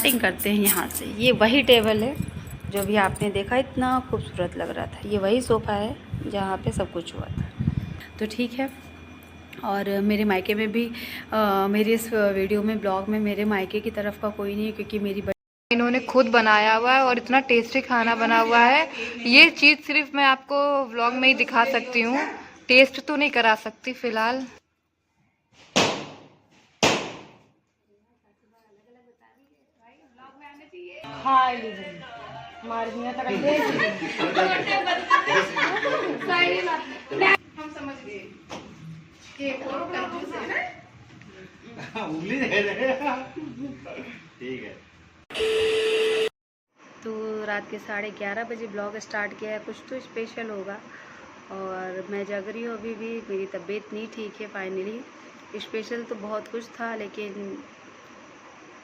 Starting करते हैं यहाँ से। ये वही टेबल है जो भी आपने देखा, इतना खूबसूरत लग रहा था। ये वही सोफ़ा है जहाँ पे सब कुछ हुआ था। तो ठीक है। और मेरे मायके में भी मेरे इस वीडियो में, ब्लॉग में, मेरे मायके की तरफ का कोई नहीं है, क्योंकि मेरी इन्होंने खुद बनाया हुआ है और इतना टेस्टी खाना बना हुआ है। ये चीज़ सिर्फ मैं आपको व्लॉग में ही दिखा सकती हूँ, टेस्ट तो नहीं करा सकती फिलहाल। हम समझ गए ठीक है। तो रात के 11:30 बजे ब्लॉग स्टार्ट किया है। कुछ तो स्पेशल होगा। और मैं जग रही हूँ अभी भी, मेरी तबीयत नहीं ठीक है। फाइनली स्पेशल तो बहुत कुछ था, लेकिन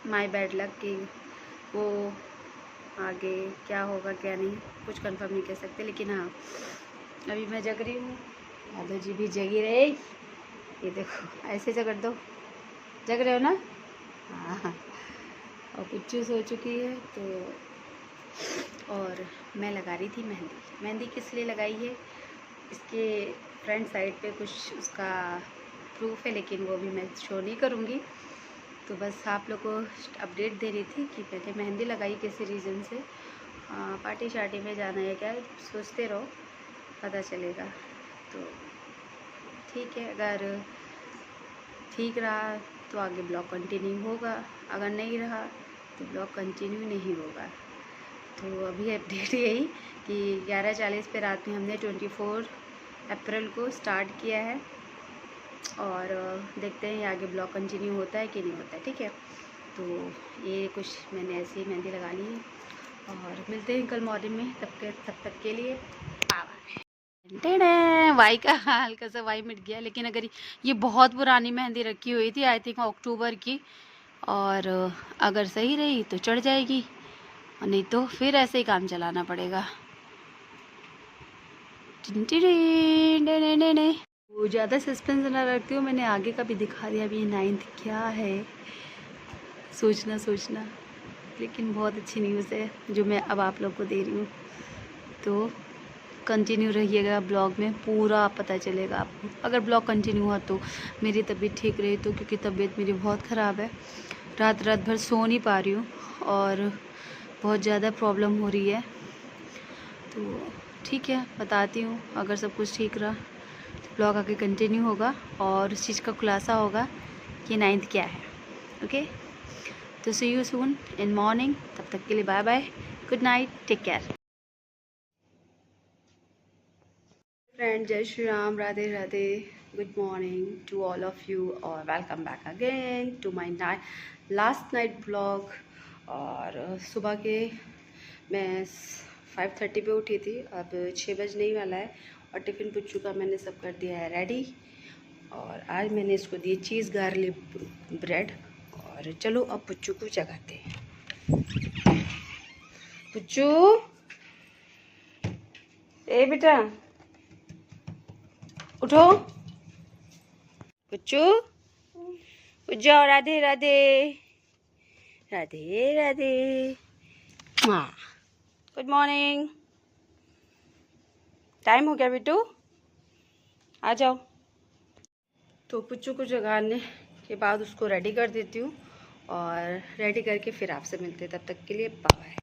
माय बैड लक कि वो आगे क्या होगा क्या नहीं कुछ कंफर्म नहीं कह सकते। लेकिन हाँ, अभी मैं जग रही हूँ, माधव जी भी जगी रहे। ये देखो, ऐसे जगड़ दो, जग रहे हो ना? हाँ। और पुच्चू सो चुकी है। तो और मैं लगा रही थी मेहंदी। मेहंदी किस लिए लगाई है, इसके फ्रंट साइड पे कुछ उसका प्रूफ है, लेकिन वो भी मैं शो नहीं करूँगी। तो बस आप लोग को अपडेट दे रही थी कि मैंने मेहंदी लगाई किसी रीज़न से। पार्टी शार्टी में जाना है क्या, सोचते रहो, पता चलेगा। तो ठीक है, अगर ठीक रहा तो आगे ब्लॉग कंटिन्यू होगा, अगर नहीं रहा तो ब्लॉग कंटिन्यू नहीं होगा। तो अभी अपडेट यही कि 11:40 पे रात में हमने 24 अप्रैल को स्टार्ट किया है। और देखते हैं आगे ब्लॉग कंटिन्यू होता है कि नहीं होता है। ठीक है। तो ये कुछ मैंने ऐसी मेहंदी लगा ली है, और मिलते हैं कल मॉर्निंग में। तब तक के लिए वाई का हल्का सा वाई मिट गया। लेकिन अगर ये बहुत पुरानी मेहंदी रखी हुई थी, आई थिंक अक्टूबर की, और अगर सही रही तो चढ़ जाएगी, और नहीं तो फिर ऐसे ही काम चलाना पड़ेगा। वो ज़्यादा सस्पेंस ना रखती हूँ, मैंने आगे का भी दिखा दिया। अभी 9th क्या है, सोचना। लेकिन बहुत अच्छी न्यूज़ है जो मैं अब आप लोग को दे रही हूँ। तो कंटिन्यू रहिएगा ब्लॉग में, पूरा पता चलेगा आपको। अगर ब्लॉग कंटिन्यू हुआ तो मेरी तबीयत ठीक रही तो, क्योंकि तबीयत मेरी बहुत ख़राब है। रात भर सो नहीं पा रही हूँ और बहुत ज़्यादा प्रॉब्लम हो रही है। तो ठीक है, बताती हूँ। अगर सब कुछ ठीक रहा तो ब्लॉग आगे कंटिन्यू होगा और इस चीज़ का खुलासा होगा कि 9th क्या है। ओके, तो सी यू सून इन मॉर्निंग। तब तक के लिए bye bye, good night, take care. Friend, जय Shri Ram, Radhe Radhe, good morning to all of you, और welcome back again to my last night blog. और सुबह के मैं 5:30 पे उठी थी, अब 6 बजने ही वाला है। और टिफ़िन पुच्चू का मैंने सब कर दिया है रेडी। और आज मैंने इसको दी चीज़ गार्लिक ब्रेड। और चलो अब पुच्चू को जगाते हैं। पुच्चू, ए बेटा उठो। पुच्चू उठ जाओ। Radhe Radhe, Radhe Radhe, good morning. Time हो गया बेटू, आ जाओ। तो पुच्चू को जगाने के बाद उसको रेडी कर देती हूँ, और रेडी करके फिर आपसे मिलते हैं। तब तक के लिए बाय बाय।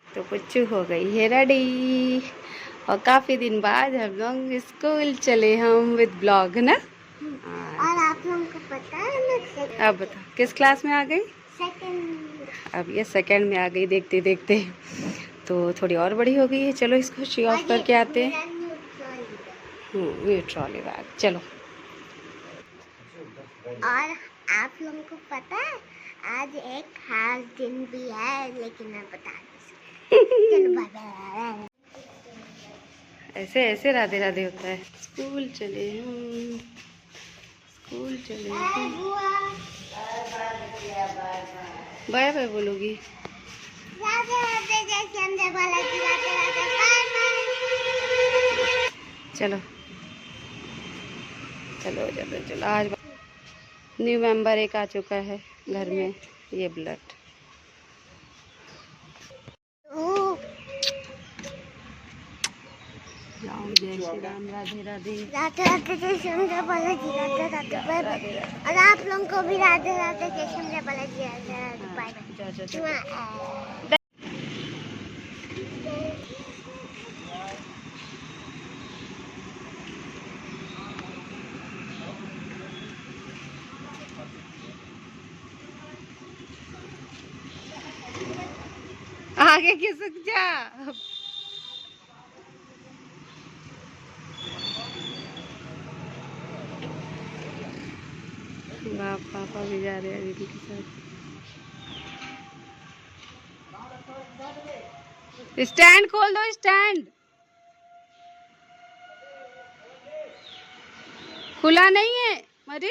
तो पुच्चू हो गई है रेडी, और काफ़ी दिन बाद हम लोग स्कूल चले हम विद ब्लॉग ना। और आप लोगों को पता है मैं अब बता किस क्लास में आ गई? सेकंड। अब ये सेकंड में आ गई देखते देखते, तो थोड़ी और बड़ी हो गई है। चलो इसको शी ऑफ करके आते हैं। ये ट्रॉली बैग, चलो। और आप लोगों को पता है आज एक खास दिन भी है, लेकिन मैं बता नहीं सकती। चलो बाय बाय। ऐसे ऐसे राधे राधे होता है। स्कूल चले हम, स्कूल चले हम। बाय बाय बोलोगी? राधे राधे, जैसे हमने बोला कि राधे राधे बाय बाय। चलो चलो चलो चलो। आज न्यू मेंबर एक आ चुका है घर में, ये ब्लड। श्री राम, राधे राधे। राधे राधे जय श्री राम बालाजी, राधे राधे बाय बाय। और आप लोगों को भी राधे राधे जय श्री राम बालाजी, राधे राधे बाय बाय। आगे खिसक जा। बाप पापा भी जा रहे हैं दीदी के साथ। स्टैंड खोल दो, स्टैंड खुला नहीं है मरी।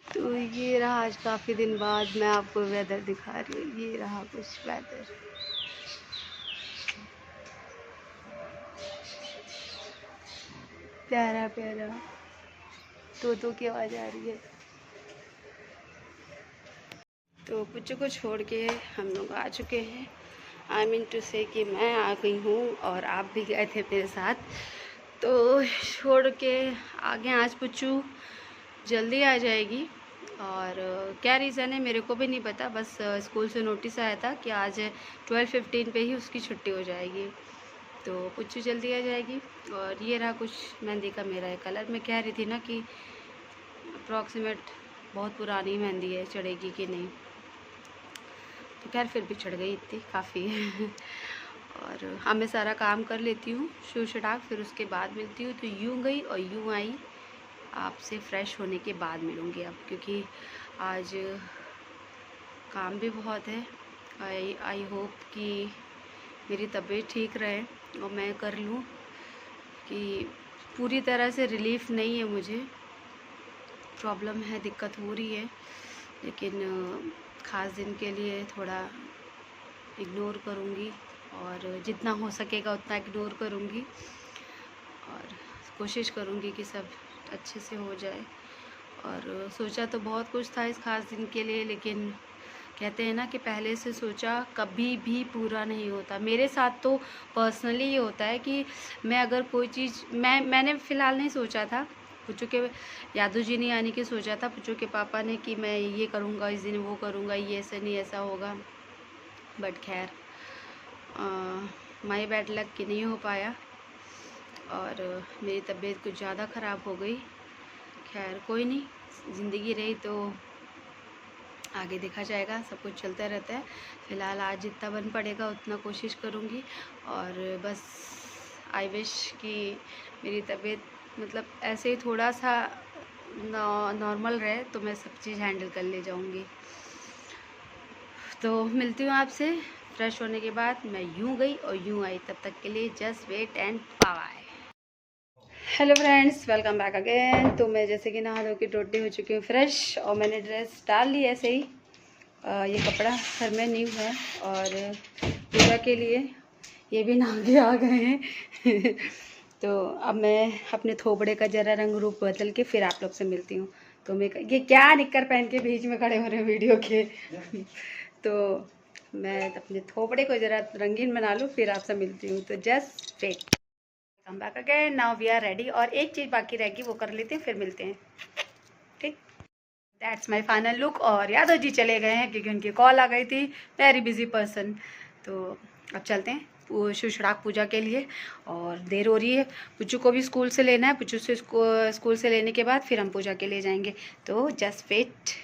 तो ये रहा, आज काफ़ी दिन बाद मैं आपको वेदर दिखा रही हूँ। ये रहा कुछ वेदर। प्यारा प्यारा तोतों की आवाज़ आ रही है। तो पुच्चू को छोड़ के हम लोग आ चुके हैं। आई मीन टू से कि मैं आ गई हूँ और आप भी गए थे मेरे साथ। तो छोड़ के आगे आज पुच्चू जल्दी आ जाएगी। और क्या रीज़न है मेरे को भी नहीं पता, बस स्कूल से नोटिस आया था कि आज 12:15 पे ही उसकी छुट्टी हो जाएगी। तो पुच्चू जल्दी आ जाएगी। और ये रहा कुछ मेहंदी का मेरा कलर। मैं कह रही थी ना कि अप्रॉक्सीमेट बहुत पुरानी मेहंदी है, चढ़ेगी कि नहीं। तो खैर फिर भी चढ़ गई इतनी काफ़ी है। और हाँ, मैं सारा काम कर लेती हूँ शू शटाक, फिर उसके बाद मिलती हूँ। तो यूँ गई और यूँ आई। आपसे फ्रेश होने के बाद मिलूँगी अब, क्योंकि आज काम भी बहुत है। आई होप कि मेरी तबीयत ठीक रहे और मैं कर लूँ, कि पूरी तरह से रिलीफ नहीं है, मुझे प्रॉब्लम है, दिक्कत हो रही है, लेकिन ख़ास दिन के लिए थोड़ा इग्नोर करूँगी और जितना हो सकेगा उतना इग्नोर करूँगी और कोशिश करूँगी कि सब अच्छे से हो जाए। और सोचा तो बहुत कुछ था इस ख़ास दिन के लिए, लेकिन कहते हैं ना कि पहले से सोचा कभी भी पूरा नहीं होता। मेरे साथ तो पर्सनली ये होता है कि मैं अगर कोई चीज़ मैंने फ़िलहाल नहीं सोचा था, पुच्चू के यादव जी नहीं आने की सोचा था, पुच्चू के पापा ने कि मैं ये करूँगा इस दिन, वो करूँगा, ये ऐसा नहीं ऐसा होगा। बट खैर माई बैड लक कि नहीं हो पाया और मेरी तबीयत कुछ ज़्यादा ख़राब हो गई। खैर कोई नहीं, ज़िंदगी रही तो आगे देखा जाएगा, सब कुछ चलता रहता है। फ़िलहाल आज जितना बन पड़ेगा उतना कोशिश करूँगी। और बस आई विश कि मेरी तबीयत मतलब ऐसे ही थोड़ा सा नॉर्मल रहे तो मैं सब चीज़ हैंडल कर ले जाऊँगी। तो मिलती हूँ आपसे फ्रेश होने के बाद। मैं यूँ गई और यूँ आई, तब तक के लिए just wait and bye. Hello friends, welcome back again. तो मैं जैसे कि नहा धो के टोटी हो चुकी हूँ फ्रेश, और मैंने ड्रेस डाल ली ऐसे ही। ये कपड़ा घर में न्यू है और पूजा के लिए ये भी नहा के आ गए हैं। तो अब मैं अपने थोबड़े का ज़रा रंग रूप बदल के फिर आप लोग से मिलती हूँ। तो मैं ये क्या निक्कर पहन के बीच में खड़े हो रहे हैं वीडियो के। तो मैं अपने थोबड़े को ज़रा रंगीन बना लूँ फिर आपसे मिलती हूँ। तो just wait, come back again. Now we are ready. और एक चीज़ बाकी रहेगी, वो कर लेते हैं फिर मिलते हैं, ठीक। That's my final look. और यादव जी चले गए हैं क्योंकि उनकी कॉल आ गई थी, वेरी बिजी पर्सन। तो अब चलते हैं शिवशड़ाक पूजा के लिए, और देर हो रही है। पुच्चू को भी स्कूल से लेना है, पुच्चू से स्कूल से लेने के बाद फिर हम पूजा के लिए जाएंगे। तो जस्ट वेट।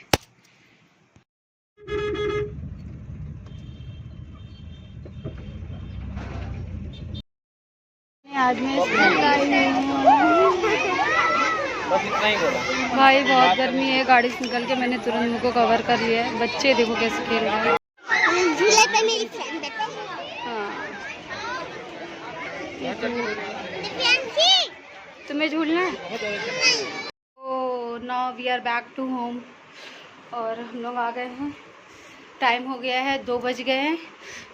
आज मैं भाई बहुत गर्मी है, गाड़ी से निकल के मैंने तुरंत मुझको कवर कर लिया है। बच्चे देखो कैसे खेल रहे हैं। झूले पे मेरी फ्रेंड बैठी है। तुम्हें झूलना है? Oh now we are back to home. और हम लोग आ गए हैं, टाइम हो गया है 2 बज गए हैं,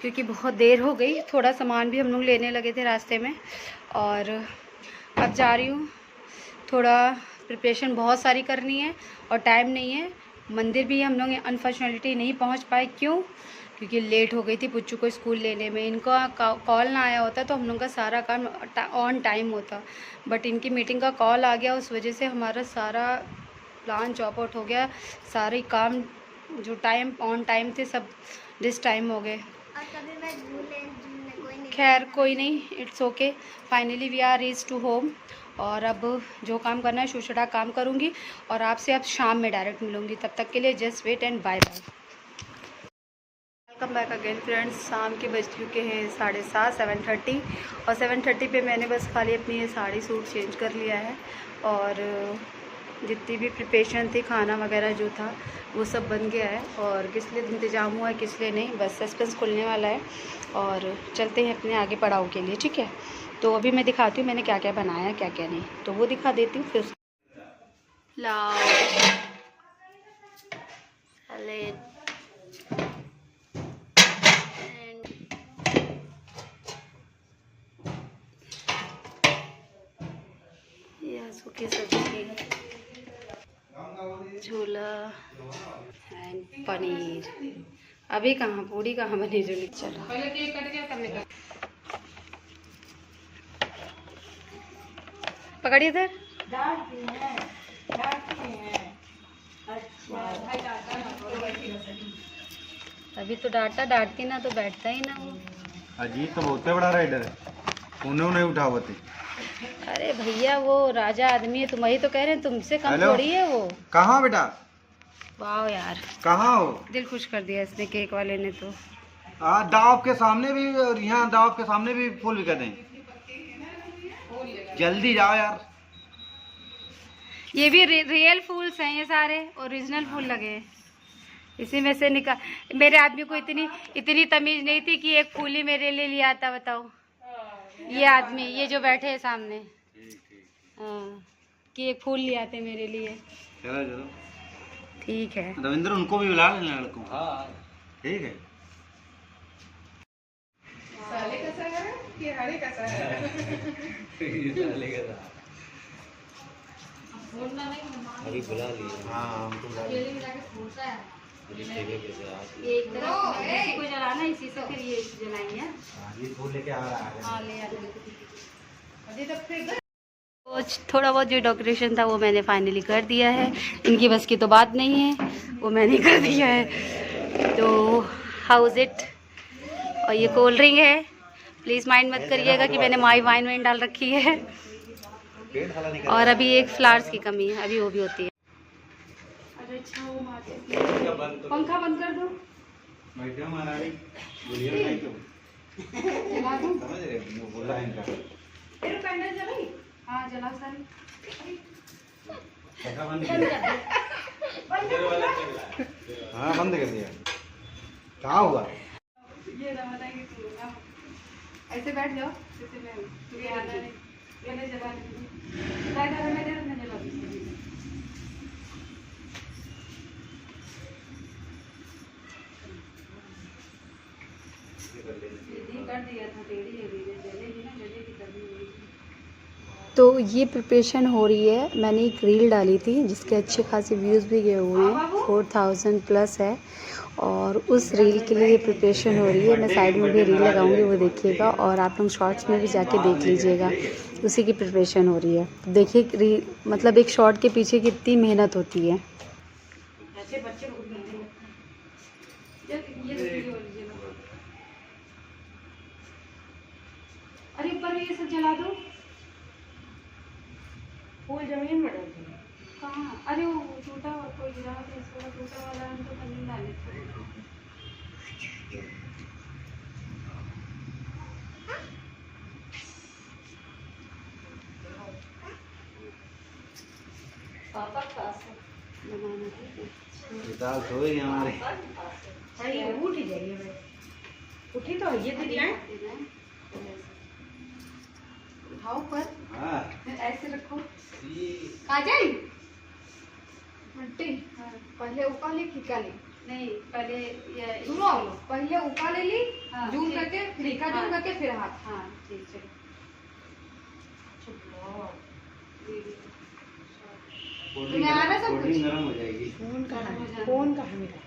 क्योंकि बहुत देर हो गई। थोड़ा सामान भी हम लोग लेने लगे थे रास्ते में, और अब जा रही हूँ। थोड़ा प्रिपरेशन बहुत सारी करनी है और टाइम नहीं है। मंदिर भी हम लोग अनफॉर्चुनेटली नहीं पहुंच पाए। क्यों? क्योंकि लेट हो गई थी पुच्चू को स्कूल लेने में। इनका कॉल ना आया होता तो हम लोग का सारा काम ऑन टाइम होता, बट इनकी मीटिंग का कॉल आ गया, उस वजह से हमारा सारा प्लान चॉप आउट हो गया। सारे काम जो टाइम ऑन टाइम थे सब डिस टाइम हो गए। और कभी मैं झूलने कोई नहीं। खैर कोई नहीं, it's okay. Finally we are reach to home. और अब जो काम करना है शुशड़ा काम करूँगी और आपसे अब शाम में डायरेक्ट मिलूँगी। तब तक के लिए just wait and bye bye. Welcome back again friends. शाम के बज चुके हैं 7:30 7:30 और 7:30 पे मैंने बस खाली अपनी ये साड़ी सूट चेंज कर लिया है और जितनी भी प्रिपरेशन थी खाना वगैरह जो था वो सब बन गया है। और किस लिए इंतज़ाम हुआ है किस लिए नहीं, बस सस्पेंस खुलने वाला है और चलते हैं अपने आगे पड़ाव के लिए, ठीक है। तो अभी मैं दिखाती हूँ मैंने क्या क्या बनाया क्या क्या नहीं, तो वो दिखा देती हूँ। फिर लाओ सैलेड सूखी सब्जी, छोला एंड पनीर। अभी कहाँ पूरी कहाँ बनी जो चलो पकड़िए इधर। अभी तो डांटती ना तो बैठता ही ना वो। अजीत तो बहुत बड़ा राइडर है, उन्हें नहीं उठावती। अरे भैया वो राजा आदमी है, तुम वही तो कह रहे हैं, तुमसे कम थोड़ी है वो। कहाँ बेटा? वाह यार कहाँ हो? दिल खुश कर दिया इसने केक वाले ने तो। दाव के सामने भी और यहाँ दाव के सामने भी फूल बिका दें। जल्दी जाओ यार। ये भी रियल फूल्स हैं, ये सारे ओरिजिनल फूल लगे हैं। इसी में से निकाल। मेरे आदमी को इतनी तमीज नहीं थी कि एक फूल ही मेरे लिए लिया आता। बताओ ये आदमी, ये जो बैठे हैं सामने, हाँ, कि एक फूल ले आते मेरे लिए। चलो चलो ठीक है रविंद्र, उनको भी बुला लेना लड़कों। हाँ ठीक है। साले का सा है कि हरे का सा है? अभी बुला लिए। हाँ हमको बुला लिए। एक तरफ को जलाना, इसी से फिर ये जलाएंगे। ये फूल लेके आ रहा है। हाँ ले आते। थोड़ा बहुत जो डेकोरेशन था वो मैंने फाइनली कर दिया है। इनकी बस की तो बात नहीं है, वो मैंने कर दिया है। तो हाउ इज इट। और ये कोल्ड ड्रिंक है, प्लीज़ माइंड मत करिएगा कि मैंने माई वाइन डाल रखी है। और अभी एक फ्लावर्स की कमी है, अभी वो भी होती है। अच्छा वो पंखा बंद कर दो। जला दूं? कैंडल जलाई? हाँ जला सारी। हाँ बंद कर दिया। कहाँ हुआ? ये ऐसे बैठ जाओ। कर दिया था तो ये प्रिपरेशन हो रही है। मैंने एक रील डाली थी जिसके अच्छे खासे व्यूज़ भी गए हुए हैं, 4000 प्लस है। और उस रील के लिए प्रिपरेशन हो रही है। मैं साइड में भी रील लगाऊंगी, वो देखिएगा। और आप लोग शॉर्ट्स में भी जाके देख लीजिएगा, उसी की प्रिपरेशन हो रही है। देखिए मतलब एक शॉर्ट के पीछे कितनी मेहनत होती है। अरे ऊपर ये सब जला दो। फूल जमीन में डाल दो। कहाँ? अरे वो टूटा हुआ कोई गिरा था, इसको टूटा वाला हम तो जमीन डाले थे। पापा क्लास दाल सोई हमारे। अरे उठ ही जाइए, उठी तो ये दीदी आए उठाओ पर। हाँ ऐसे रखो काजल मट्टी। हाँ पहले उकाली खिकाली नहीं, पहले ये सुनो, पहले उकाले ली, जूम करके फिर जूम करके फिर हाथ। हाँ ठीक चलो। तुम्हें आना सब कुछ? नरम हो जाएगी। फोन कहाँ है मेरा?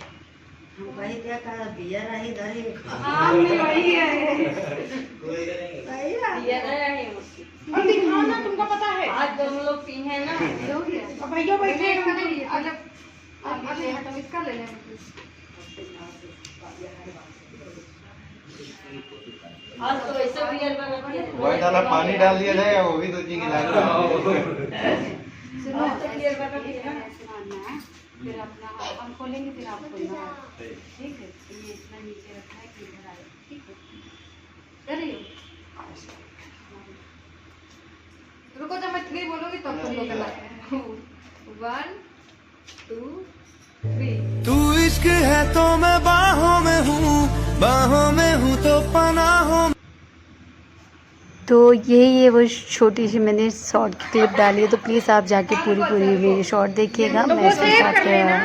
हम कहीं क्या कहा बियर रही धरी हाँ वही है और दिखाओ ना, तुमको पता है आज दोनों लोग पी हैं ना। अब भैया बैठे हैं। इसका ले लें आज तो ऐसा बियर बना के वही डाला पानी डाल दिया जाए, वो भी 2 चीनी डाल सुनो, तो बियर बना के ऐसे मानना है, फिर अपना हम खोलेंगे, फिर आप खोलना है, ठीक है? तो ये इतना नीचे रखना है कि इधर आए, ठीक है? कर रही हो? रुको, जब मैं 3 बोलूंगी तब तुम लोग करना। 1 2 3। तू इश्क है तो मैं बाहों में हूँ तो पनाहों। तो ये वो छोटी सी मैंने शॉर्ट क्लिप डाली है, तो प्लीज़ आप जाके पूरी मेरी शॉर्ट देखिएगा, मैं इसके साथ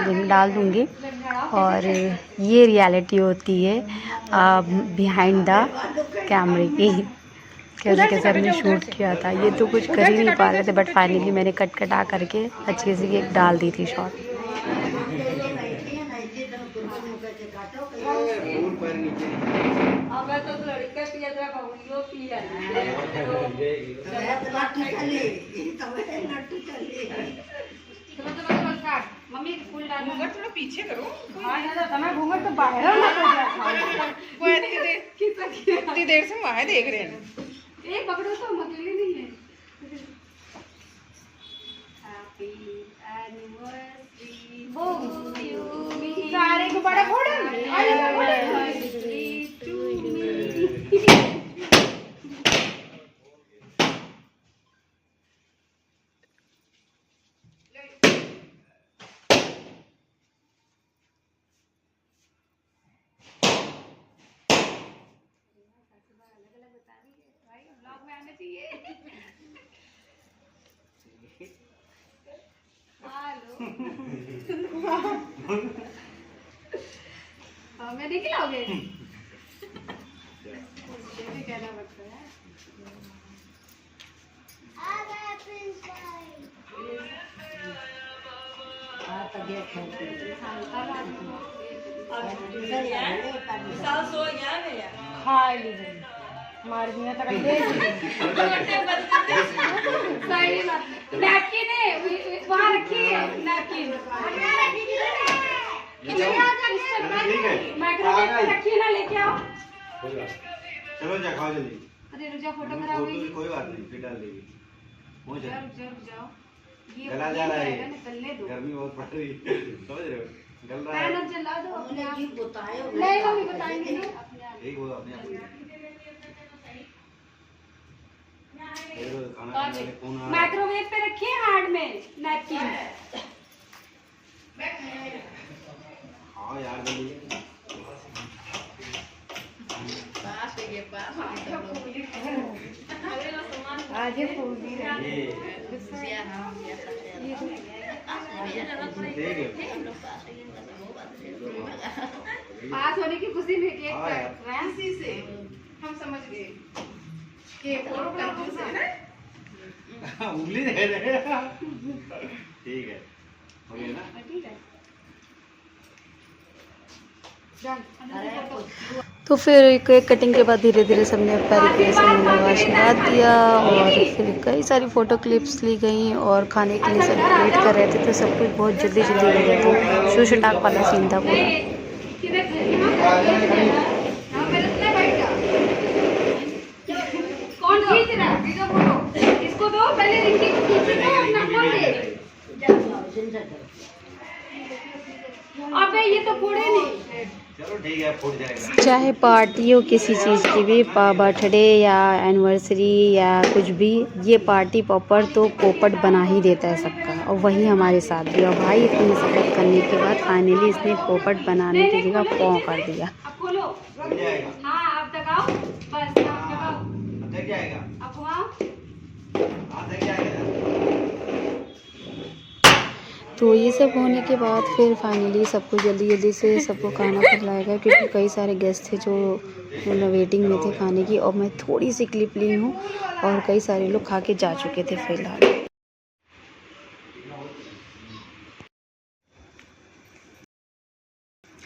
लिंक डाल दूँगी। और ये रियलिटी होती है बिहाइंड द कैमरे की, कैसे हमने शूट किया था। ये तो कुछ कर ही नहीं पा रहे थे, बट फाइनली मैंने कटा करके अच्छे से एक डाल दी थी शॉर्ट। अब तो लड़का पिया था बहुलियो पिया मम्मी फूल डालना, घूंघट थोड़ा पीछे करो। हाँ ना तुम्हें घूंघट तो बाहर ना कितनी देर से वहाँ देख रहे हैं। एक पकड़ो तो हम अकेले नहीं है। हैप्पी एनिवर्सरी सारे को बड़ा फोड़ो मैं नहीं खिलाओगे? कहना पड़ता है। खा ली मार दिया तक सही बात। नैपकिन है वहाँ रखी है, नैपकिन माइक्रोवेव में रखी है ना, लेके आओ। चलो जा खाओ जल्दी। अरे रुजा, फोटो खराब होगी। कोई बात नहीं, फिर डाल देगी। रुक जाओ, ये गला जा रहा है, निकलने दो। गर्मी बहुत पड़ रही है, समझ रहे हो? गल रहा है। पैनल जला दो अपने आप। नहीं मम्मी बताएंगे ना अपने आप। ठीक हो अपने आप। खाना खाने वाले कौन आ रहा है? माइक्रोवेव पे रखिए हार्ड में नैपकिन। हाँ यार जल्दी। आज ये फूल भी है। पास होने की खुशी में केक काट रहे हैं। इसी से हम समझ गए कि फोटो से ना उंगली दे रहे। ठीक है, हो गया ना? ठीक है। तो फिर केक कटिंग के बाद धीरे धीरे सबने पैरी पैरी से आशीर्वाद दिया और फिर कई सारी फ़ोटो क्लिप्स ली गई और खाने के लिए सब वेट कर रहे थे, तो सब कुछ बहुत जल्दी जल्दी हो गया था। शो शटाक वाला सीन था पूरा। कौन खींच रहा है वीडियो फोटो? इसको दो पहले, रिंकी को खींच दो अपना फोन दे। अबे ये तो फोड़े नहीं। चलो ठीक है, फूट जाएगा। चाहे पार्टी हो किसी चीज़ की भी, बर्थडे या एनिवर्सरी या कुछ भी, ये पार्टी पॉपर तो पोपट बना ही देता है सबका, और वही हमारे साथ भी। और भाई इतनी मेहनत करने के बाद फाइनली इसने पोपट बनाने की जगह पौ कर दिया। अब खोलो। लग जाएगा। हाँ अब दबाओ, बस अब दबाओ, अब तक जाएगा। अब घुमाओ। हाँ तक जाएगा। तो ये सब होने के बाद फिर फाइनली सबको जल्दी जल्दी से सबको खाना खिलाया गया, क्योंकि कई सारे गेस्ट थे जो वेटिंग में थे खाने की। और मैं थोड़ी सी क्लिप ली हूँ और कई सारे लोग खा के जा चुके थे फिलहाल।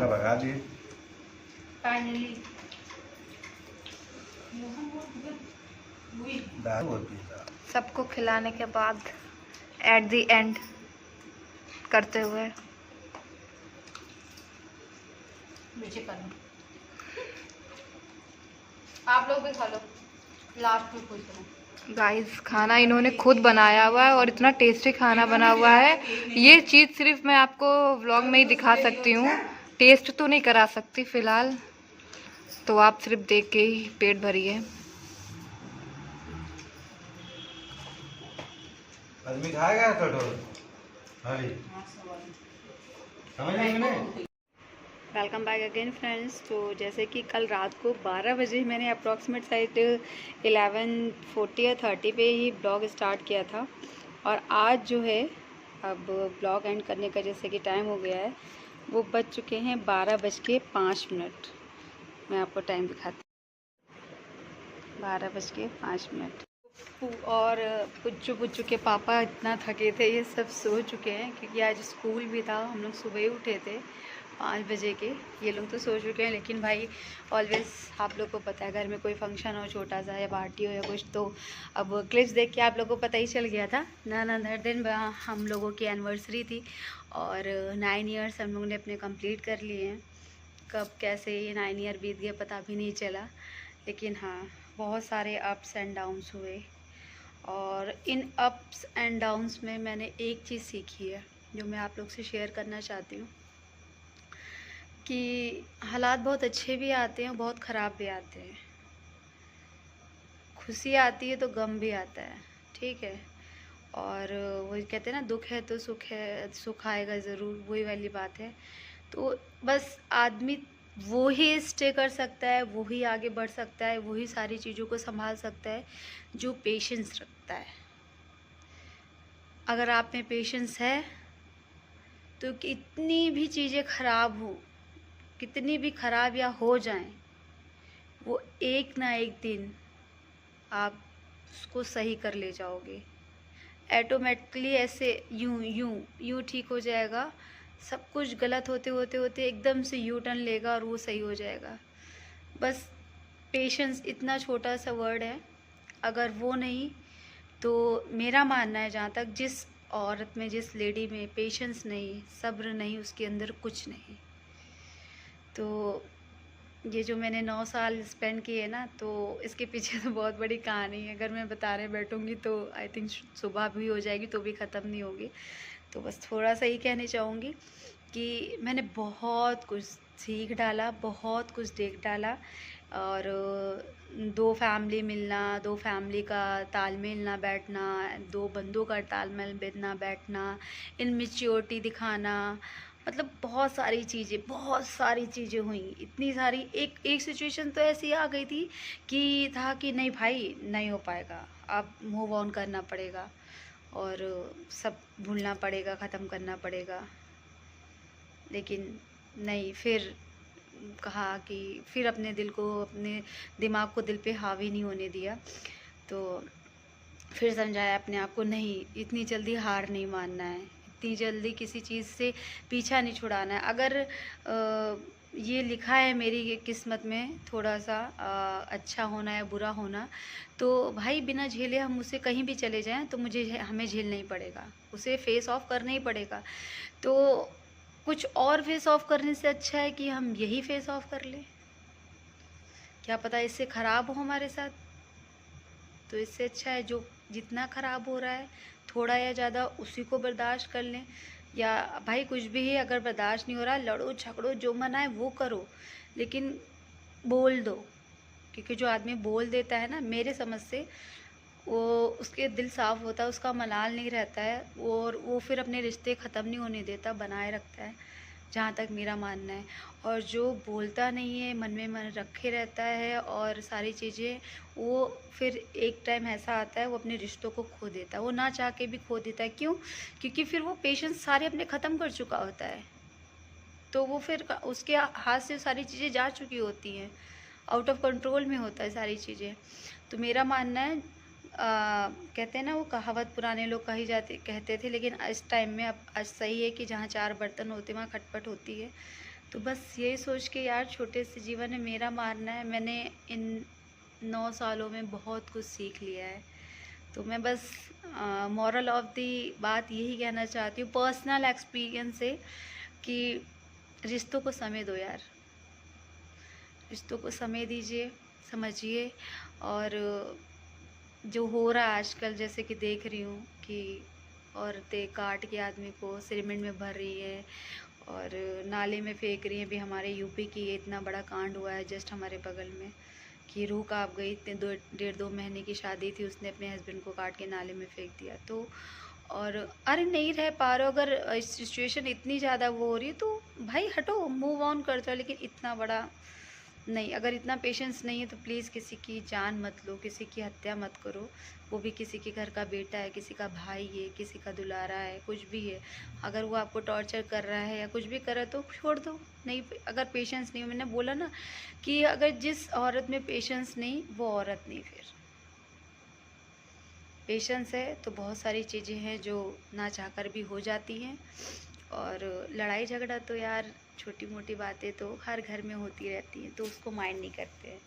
इसका भगा दिए। फाइनली दारू होती है। सबको खिलाने के बाद एट द एंड करते हुए आप लोग भी खा लो, लास्ट में पूछ रहे। गाइस खाना इन्होंने खुद बनाया हुआ है और इतना टेस्टी खाना बना हुआ है। ये चीज़ सिर्फ मैं आपको व्लॉग में ही दिखा सकती हूँ, टेस्ट तो नहीं करा सकती फ़िलहाल, तो आप सिर्फ देख के ही पेट भरिए। आदमी खाएगा कटोर अभी समझ आई मैंने। Welcome back again friends. तो जैसे कि कल रात को 12 बजे मैंने अप्रॉक्सीमेट साइड 11:40 या 30 पे ही ब्लॉग स्टार्ट किया था, और आज जो है अब ब्लॉग एंड करने का जैसे कि टाइम हो गया है, वो बज चुके हैं 12:05। मैं आपको टाइम दिखाती हूँ, 12:05। और पुच्चू के पापा इतना थके थे, ये सब सो चुके हैं क्योंकि आज स्कूल भी था। हम लोग सुबह ही उठे थे 5 बजे के, ये लोग तो सो चुके हैं। लेकिन भाई ऑलवेज़ आप लोग को पता है, घर में कोई फंक्शन हो छोटा सा या पार्टी हो या कुछ, तो अब क्लिप्स देख के आप लोगों को पता ही चल गया था ना। अदर दिन हम लोगों की एनिवर्सरी थी और 9 ईयर्स हम लोगों ने अपने कंप्लीट कर लिए हैं। कब कैसे ये 9 ईयर बीत गया पता भी नहीं चला, लेकिन हाँ बहुत सारे अप्स एंड डाउन्स हुए, और इन अप्स एंड डाउन्स में मैंने एक चीज़ सीखी है जो मैं आप लोग से शेयर करना चाहती हूँ, कि हालात बहुत अच्छे भी आते हैं, बहुत ख़राब भी आते हैं। खुशी आती है तो गम भी आता है, ठीक है। और वही कहते हैं ना, दुख है तो सुख है, सुख आएगा ज़रूर, वही वाली बात है। तो बस आदमी वो ही स्टे कर सकता है, वो ही आगे बढ़ सकता है, वही सारी चीज़ों को संभाल सकता है जो पेशेंस रखता है। अगर आप में पेशेंस है तो कितनी भी चीज़ें ख़राब हो, कितनी भी ख़राब या हो जाएं, वो एक ना एक दिन आप उसको सही कर ले जाओगे। ऐटोमेटिकली ऐसे यूं ठीक हो जाएगा। सब कुछ गलत होते होते एकदम से यू टर्न लेगा और वो सही हो जाएगा। बस पेशेंस इतना छोटा सा वर्ड है, अगर वो नहीं तो मेरा मानना है जहाँ तक, जिस औरत में, जिस लेडी में पेशेंस नहीं, सब्र नहीं, उसके अंदर कुछ नहीं। तो ये जो मैंने 9 साल स्पेंड किए ना, तो इसके पीछे तो बहुत बड़ी कहानी है। अगर मैं बताने बैठूँगी तो आई थिंक सुबह भी हो जाएगी तो भी ख़त्म नहीं होगी। तो बस थोड़ा सा ही कहना चाहूँगी कि मैंने बहुत कुछ सीख डाला, बहुत कुछ देख डाला, और 2 फैमिली मिलना, 2 फैमिली का तालमेल ना बैठना, 2 बंदों का तालमेल बैठना, इनमेच्योरिटी दिखाना, मतलब बहुत सारी चीज़ें हुई, इतनी सारी। एक सिचुएशन तो ऐसी आ गई थी कि था कि नहीं भाई नहीं हो पाएगा, अब मूव ऑन करना पड़ेगा और सब भूलना पड़ेगा, ख़त्म करना पड़ेगा। लेकिन नहीं, फिर कहा कि फिर अपने दिल को, अपने दिमाग को दिल पे हावी नहीं होने दिया। तो फिर समझाया अपने आप को, नहीं इतनी जल्दी हार नहीं मानना है, इतनी जल्दी किसी चीज़ से पीछा नहीं छुड़ाना है। अगर ये लिखा है मेरी किस्मत में थोड़ा सा अच्छा होना या बुरा होना, तो भाई बिना झेले हम उसे कहीं भी चले जाएं तो हमें झेलना ही पड़ेगा, उसे फेस ऑफ करना ही पड़ेगा। तो कुछ और फेस ऑफ करने से अच्छा है कि हम यही फेस ऑफ कर लें। क्या पता इससे ख़राब हो हमारे साथ, तो इससे अच्छा है जो जितना ख़राब हो रहा है थोड़ा या ज़्यादा उसी को बर्दाश्त कर लें। या भाई कुछ भी है, अगर बर्दाश्त नहीं हो रहा, लड़ो झगड़ो, जो मन आए वो करो, लेकिन बोल दो। क्योंकि जो आदमी बोल देता है ना, मेरे समझ से वो उसके दिल साफ़ होता है, उसका मलाल नहीं रहता है, और वो फिर अपने रिश्ते ख़त्म नहीं होने देता, बनाए रखता है, जहाँ तक मेरा मानना है। और जो बोलता नहीं है, मन में मन रखे रहता है और सारी चीज़ें, वो फिर एक टाइम ऐसा आता है वो अपने रिश्तों को खो देता है, वो ना चाह के भी खो देता है। क्यों? क्योंकि फिर वो पेशेंस सारे अपने ख़त्म कर चुका होता है, तो वो फिर उसके हाथ से सारी चीज़ें जा चुकी होती हैं, आउट ऑफ कंट्रोल में होता है सारी चीज़ें। तो मेरा मानना है, कहते हैं ना वो कहावत पुराने लोग कहते थे, लेकिन इस टाइम में अब सही है कि जहाँ 4 बर्तन होते वहाँ खटपट होती है। तो बस यही सोच के यार, छोटे से जीवन में मेरा मानना है, मैंने इन 9 सालों में बहुत कुछ सीख लिया है। तो मैं बस मॉरल ऑफ दी बात यही कहना चाहती हूँ पर्सनल एक्सपीरियंस से कि रिश्तों को समय दो यार, रिश्तों को समय दीजिए, समझिए। और जो हो रहा है आजकल, जैसे कि देख रही हूँ कि औरतें काट के आदमी को सीमेंट में भर रही है और नाले में फेंक रही हैं। भी हमारे यूपी की इतना बड़ा कांड हुआ है जस्ट हमारे बगल में कि रूह कांप गई। इतने 1.5-2 महीने की शादी थी, उसने अपने हस्बैंड को काट के नाले में फेंक दिया। तो और अरे नहीं रह पा रहे हो, अगर सिचुएशन इतनी ज़्यादा वो हो रही है तो भाई हटो, मूव ऑन कर दो। लेकिन इतना बड़ा नहीं, अगर इतना पेशेंस नहीं है तो प्लीज़ किसी की जान मत लो, किसी की हत्या मत करो। वो भी किसी के घर का बेटा है, किसी का भाई है, किसी का दुलारा है, कुछ भी है। अगर वो आपको टॉर्चर कर रहा है या कुछ भी कर रहा है तो छोड़ दो। नहीं, अगर पेशेंस नहीं, मैंने बोला ना कि अगर जिस औरत में पेशेंस नहीं वो औरत नहीं। फिर पेशेंस है तो बहुत सारी चीज़ें हैं जो ना चाहकर भी हो जाती हैं। और लड़ाई झगड़ा तो यार छोटी मोटी बातें तो हर घर में होती रहती हैं, तो उसको माइंड नहीं करते हैं।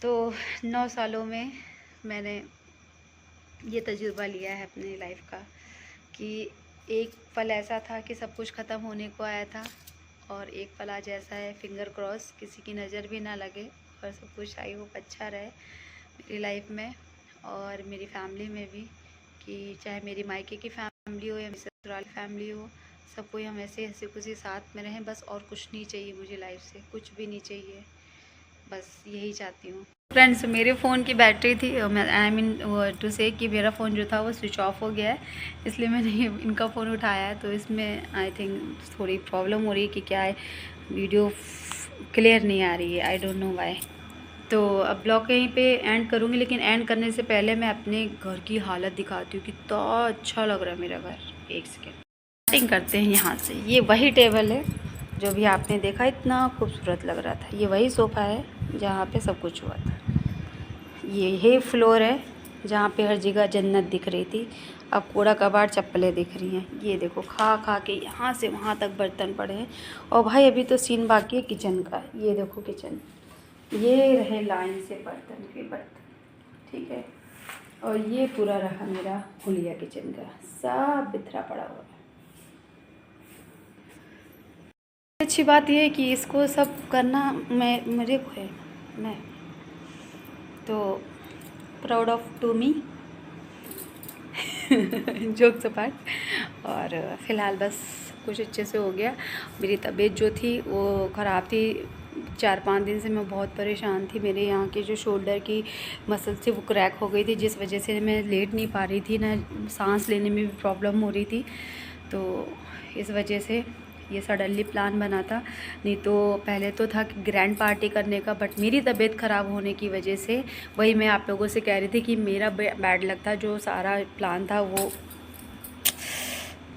तो 9 सालों में मैंने ये तजुर्बा लिया है अपनी लाइफ का कि एक पल ऐसा था कि सब कुछ ख़त्म होने को आया था, और एक पल आज ऐसा है, फिंगर क्रॉस, किसी की नज़र भी ना लगे और सब कुछ आई होप अच्छा रहे मेरी लाइफ में और मेरी फैमिली में भी। कि चाहे मेरी मायके की फैमिली हो या मेरी ससुराल फैमिली हो, सब कोई हम ऐसे हंसी खुशी साथ में रहें बस। और कुछ नहीं चाहिए मुझे लाइफ से, कुछ भी नहीं चाहिए, बस यही चाहती हूँ। फ्रेंड्स, मेरे फ़ोन की बैटरी थी, आई मीन टू से कि मेरा फ़ोन जो था वो स्विच ऑफ हो गया है, इसलिए मैंने इनका फ़ोन उठाया है। तो इसमें आई थिंक थोड़ी प्रॉब्लम हो रही है कि क्या है, वीडियो क्लियर नहीं आ रही है, आई डोंट नो व्हाई। तो अब ब्लॉग यहीं पे एंड करूँगी, लेकिन एंड करने से पहले मैं अपने घर की हालत दिखाती हूँ। कितना अच्छा लग रहा है मेरा घर। एक सेकेंड, स्टार्टिंग करते हैं यहाँ से। ये वही टेबल है जो भी आपने देखा, इतना खूबसूरत लग रहा था। ये वही सोफ़ा है जहाँ पे सब कुछ हुआ था। ये फ्लोर है जहाँ पे हर जगह जन्नत दिख रही थी, अब कूड़ा कबाड़ चप्पलें दिख रही हैं। ये देखो, खा खा के यहाँ से वहाँ तक बर्तन पड़े हैं। और भाई अभी तो सीन बाकी है किचन का। ये देखो किचन, ये रहे लाइन से बर्तन के बर्तन, ठीक है। और ये पूरा रहा मेरा हुलिया किचन का, सब बिखरा पड़ा हुआ है। अच्छी बात यह है कि इसको सब करना मेरे को है, मैं तो proud of to me jokes apart. और फ़िलहाल बस कुछ अच्छे से हो गया। मेरी तबीयत जो थी वो ख़राब थी, 4-5 दिन से मैं बहुत परेशान थी। मेरे यहाँ के जो शोल्डर की मसल थी वो क्रैक हो गई थी, जिस वजह से मैं लेट नहीं पा रही थी, ना सांस लेने में भी प्रॉब्लम हो रही थी। तो इस वजह से ये सडनली प्लान बना था। नहीं तो पहले तो था कि ग्रैंड पार्टी करने का, बट मेरी तबीयत ख़राब होने की वजह से, वही मैं आप लोगों से कह रही थी कि मेरा बैड लक था, जो सारा प्लान था वो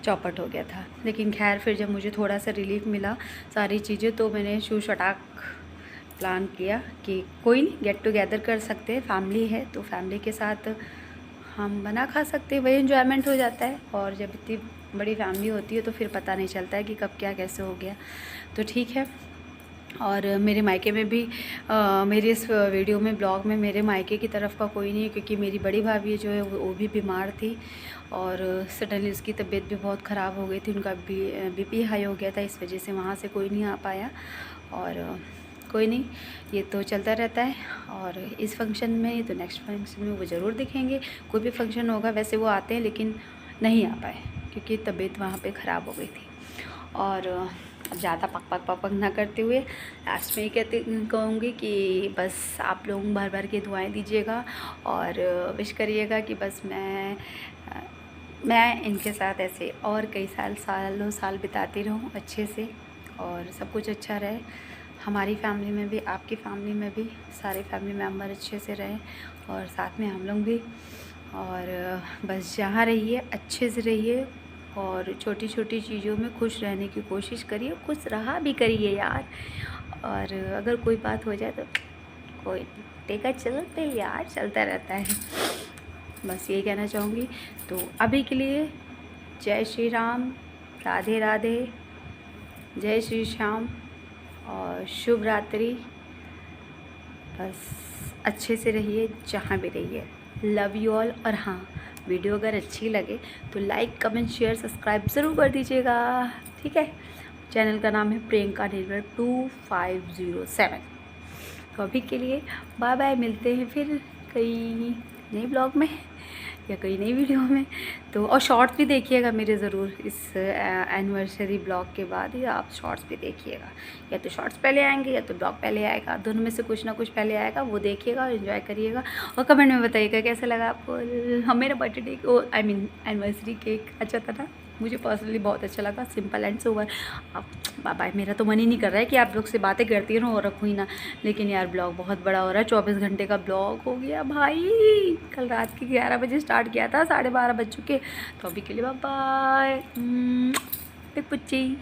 चौपट हो गया था। लेकिन खैर फिर जब मुझे थोड़ा सा रिलीफ मिला सारी चीज़ें, तो मैंने शूशटाक प्लान किया कि कोई नहीं, गेट टुगेदर कर सकते हैं, फैमिली है तो फैमिली के साथ हम बना खा सकते हैं, वही एंजॉयमेंट हो जाता है। और जब इतनी बड़ी फैमिली होती है तो फिर पता नहीं चलता है कि कब क्या कैसे हो गया। तो ठीक है। और मेरे मायके में भी मेरे इस वीडियो में ब्लॉग में मेरे मायके की तरफ का कोई नहीं है, क्योंकि मेरी बड़ी भाभी जो है वो भी बीमार थी और सडनली उसकी तबीयत भी बहुत ख़राब हो गई थी, उनका बीपी हाई हो गया था, इस वजह से वहाँ से कोई नहीं आ पाया। और कोई नहीं, ये तो चलता रहता है। और इस फंक्शन में तो नेक्स्ट फंक्शन में वो ज़रूर दिखेंगे, कोई भी फंक्शन होगा वैसे वो आते हैं, लेकिन नहीं आ पाए क्योंकि तबीयत वहाँ पे ख़राब हो गई थी। और अब ज़्यादा पक ना करते हुए लास्ट में कहूँगी कि बस आप लोग भर भर के दुआएं दीजिएगा और विश करिएगा कि बस मैं इनके साथ ऐसे और कई सालों साल बिताती रहूँ अच्छे से, और सब कुछ अच्छा रहे हमारी फैमिली में भी, आपकी फैमिली में भी, सारे फैमिली मेम्बर अच्छे से रहें और साथ में हम लोग भी। और बस जहाँ रहिए अच्छे से रहिए और छोटी छोटी चीज़ों में खुश रहने की कोशिश करिए, खुश रहा भी करिए यार। और अगर कोई बात हो जाए तो कोई टेका चलते यार, चलता रहता है। बस यही कहना चाहूँगी। तो अभी के लिए जय श्री राम, राधे राधे। जय श्री श्याम और शुभ रात्रि। बस अच्छे से रहिए जहाँ भी रहिए। Love you all. और हाँ, वीडियो अगर अच्छी लगे तो लाइक कमेंट शेयर सब्सक्राइब ज़रूर कर दीजिएगा, ठीक है। चैनल का नाम है प्रियंका निर्मल 2507। तो अभी के लिए बाय बाय, मिलते हैं फिर कई नए ब्लॉग में या कई नई वीडियो में। तो और शॉर्ट्स भी देखिएगा मेरे ज़रूर, इस एनिवर्सरी ब्लॉग के बाद ही आप शॉर्ट्स भी देखिएगा। या तो शॉर्ट्स पहले आएंगे या तो ब्लॉग पहले आएगा, दोनों में से कुछ ना कुछ पहले आएगा, वो देखिएगा और एंजॉय करिएगा। और कमेंट में बताइएगा कैसा लगा आपको। हम मेरा birthday I mean anniversary cake अच्छा था ना, मुझे पर्सनली बहुत अच्छा लगा, सिंपल एंड सोवर। अब बाय बाय। मेरा तो मन ही नहीं कर रहा है कि आप लोग से बातें करती रहूँ और रखूँ ही ना, लेकिन यार ब्लॉग बहुत बड़ा हो रहा है। 24 घंटे का ब्लॉग हो गया भाई। कल रात के 11 बजे स्टार्ट किया था, 12:30 बज चुके। तो अभी के लिए बाय बाय पुच्ची।